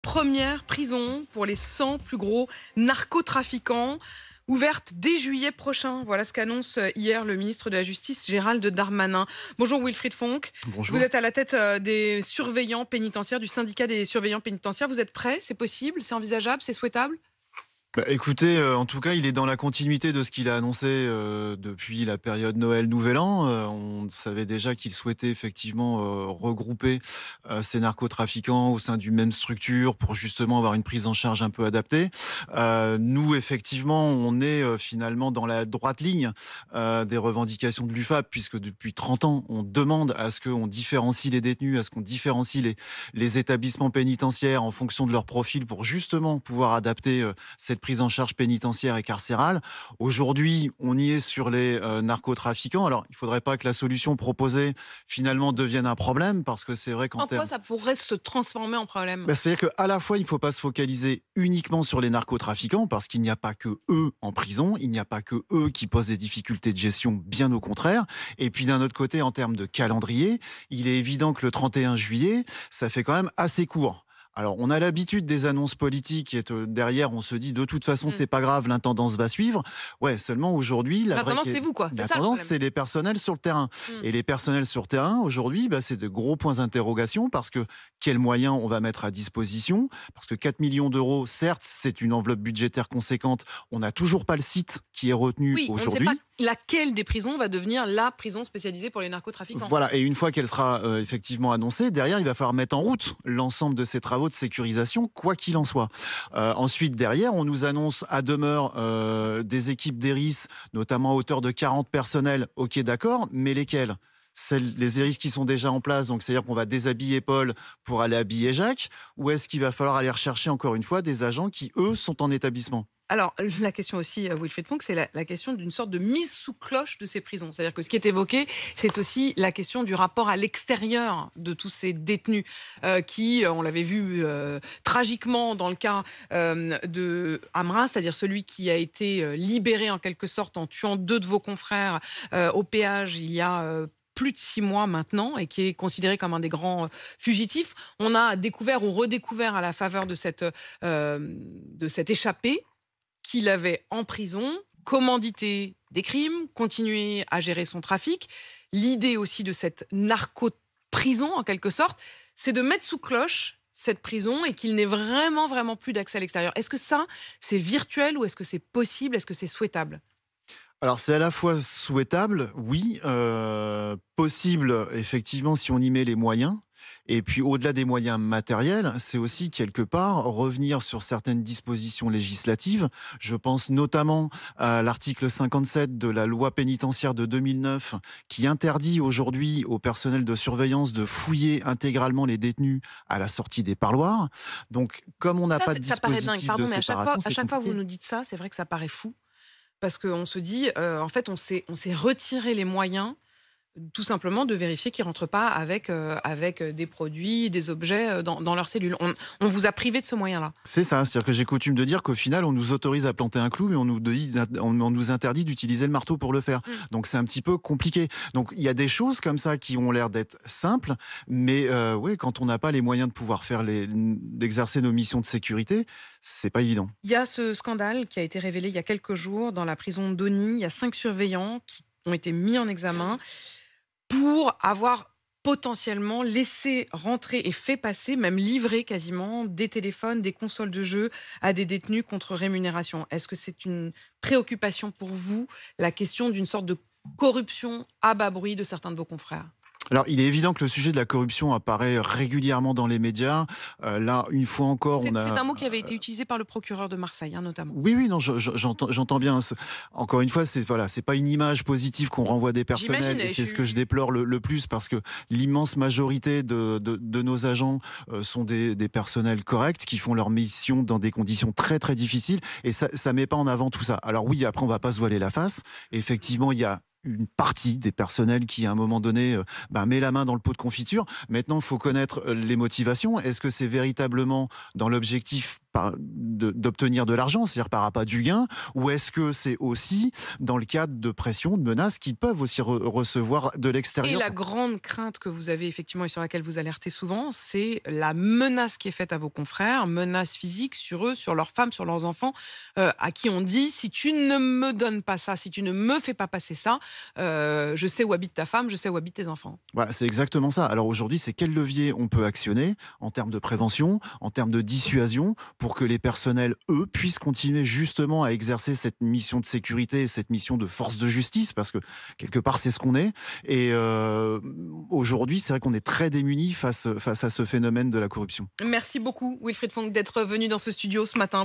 première prison pour les 100 plus gros narcotrafiquants, ouverte dès juillet prochain. Voilà ce qu'annonce hier le ministre de la Justice, Gérald Darmanin. Bonjour Wilfried Fonck. Bonjour. Vous êtes à la tête des surveillants pénitentiaires, du syndicat des surveillants pénitentiaires. Vous êtes prêts? C'est possible? C'est envisageable? C'est souhaitable? Écoutez, en tout cas, il est dans la continuité de ce qu'il a annoncé depuis la période Noël-Nouvel An. On savait déjà qu'il souhaitait effectivement regrouper ces narcotrafiquants au sein d'une même structure pour justement avoir une prise en charge un peu adaptée. Nous, effectivement, on est finalement dans la droite ligne des revendications de l'UFAP, puisque depuis 30 ans, on demande à ce qu'on différencie les détenus, à ce qu'on différencie les établissements pénitentiaires en fonction de leur profil pour justement pouvoir adapter cette prise en charge pénitentiaire et carcérale. Aujourd'hui, on y est sur les narcotrafiquants. Alors, il ne faudrait pas que la solution proposée, finalement, devienne un problème, parce que c'est vrai qu'en quoi ça pourrait se transformer en problème? c'est-à-dire qu'à la fois, il ne faut pas se focaliser uniquement sur les narcotrafiquants, parce qu'il n'y a pas que eux en prison, il n'y a pas que eux qui posent des difficultés de gestion, bien au contraire. Et puis, d'un autre côté, en termes de calendrier, il est évident que le 31 juillet, ça fait quand même assez court. Alors, on a l'habitude des annonces politiques et derrière, on se dit de toute façon, c'est pas grave, l'intendance va suivre. Ouais, seulement aujourd'hui, l'intendance, c'est vous, quoi. L'intendance, c'est les personnels sur le terrain. Et les personnels sur le terrain, aujourd'hui, c'est de gros points d'interrogation parce que quels moyens on va mettre à disposition? Parce que 4 millions d'euros, certes, c'est une enveloppe budgétaire conséquente. On n'a toujours pas le site qui est retenu aujourd'hui. On ne sait pas laquelle des prisons va devenir la prison spécialisée pour les narcotrafiquants. Voilà, et une fois qu'elle sera effectivement annoncée, derrière, il va falloir mettre en route l'ensemble de ces travaux de sécurisation, quoi qu'il en soit. Ensuite, derrière, on nous annonce à demeure des équipes d'ERIS, notamment à hauteur de 40 personnels. Ok, d'accord, mais lesquels? Les ERIS qui sont déjà en place, donc c'est-à-dire qu'on va déshabiller Paul pour aller habiller Jacques, ou est-ce qu'il va falloir aller rechercher encore une fois des agents qui, eux, sont en établissement? Alors, la question aussi, Wilfried Fonck, c'est la question d'une sorte de mise sous cloche de ces prisons. C'est-à-dire que ce qui est évoqué, c'est aussi la question du rapport à l'extérieur de tous ces détenus qui, on l'avait vu tragiquement dans le cas de Amra, c'est-à-dire celui qui a été libéré en quelque sorte en tuant 2 de vos confrères au péage il y a plus de 6 mois maintenant et qui est considéré comme un des grands fugitifs. On a découvert ou redécouvert à la faveur de cette échappée qu'il avait en prison commandité des crimes, continué à gérer son trafic. L'idée aussi de cette narco-prison, en quelque sorte, c'est de mettre sous cloche cette prison et qu'il n'ait vraiment plus d'accès à l'extérieur. Est-ce que ça, c'est virtuel ou est-ce que c'est possible? Est-ce que c'est souhaitable? Alors, c'est à la fois souhaitable, oui, possible, effectivement, si on y met les moyens. Et puis, au-delà des moyens matériels, c'est aussi, quelque part, revenir sur certaines dispositions législatives. Je pense notamment à l'article 57 de la loi pénitentiaire de 2009, qui interdit aujourd'hui au personnel de surveillance de fouiller intégralement les détenus à la sortie des parloirs. Donc, comme on n'a pas de ça paraît dispositif dingue. Pardon, de mais séparation, à chaque fois compliqué. vous nous dites ça, c'est vrai que ça paraît fou. Parce qu'on se dit, en fait, on s'est retiré les moyens tout simplement de vérifier qu'ils ne rentrent pas avec des produits, des objets dans leurs cellules. On vous a privé de ce moyen-là. C'est ça, c'est-à-dire que j'ai coutume de dire qu'au final, on nous autorise à planter un clou, mais on nous interdit d'utiliser le marteau pour le faire. Donc c'est un petit peu compliqué. Donc il y a des choses comme ça qui ont l'air d'être simples, mais oui, quand on n'a pas les moyens de pouvoir d'exercer nos missions de sécurité, c'est pas évident. Il y a ce scandale qui a été révélé il y a quelques jours dans la prison d'Osny. Il y a 5 surveillants qui ont été mis en examen pour avoir potentiellement laissé rentrer et fait passer, même livrer quasiment, des téléphones, des consoles de jeux à des détenus contre rémunération. Est-ce que c'est une préoccupation pour vous, la question d'une sorte de corruption à bas bruit de certains de vos confrères ? Alors, il est évident que le sujet de la corruption apparaît régulièrement dans les médias. Là, une fois encore, c'est un mot qui avait été utilisé par le procureur de Marseille, notamment. Oui, non, j'entends bien. Encore une fois, c'est pas une image positive qu'on renvoie des personnels. Et c'est ce que je déplore le plus, parce que l'immense majorité de nos agents sont des personnels corrects qui font leur mission dans des conditions très très difficiles. Et ça met pas en avant tout ça. Alors oui, après, on va pas se voiler la face. Et effectivement, il y a une partie des personnels qui, à un moment donné, met la main dans le pot de confiture. Maintenant, il faut connaître les motivations. Est-ce que c'est véritablement dans l'objectif d'obtenir de l'argent, c'est-à-dire par appât du gain, ou est-ce que c'est aussi dans le cadre de pression, de menaces qu'ils peuvent aussi recevoir de Et l'extérieur? la grande crainte que vous avez effectivement et sur laquelle vous alertez souvent, c'est la menace qui est faite à vos confrères, menace physique sur eux, sur leurs femmes, sur leurs enfants, à qui on dit si tu ne me donnes pas ça, si tu ne me fais pas passer ça, je sais où habite ta femme, je sais où habitent tes enfants. Voilà, c'est exactement ça. Alors aujourd'hui, c'est quel levier on peut actionner en termes de prévention, en termes de dissuasion, pour que les personnels, eux, puissent continuer justement à exercer cette mission de sécurité, cette mission de force de justice, parce que quelque part, c'est ce qu'on est. Et aujourd'hui, c'est vrai qu'on est très démunis face à ce phénomène de la corruption. Merci beaucoup Wilfried Fonck d'être venu dans ce studio ce matin.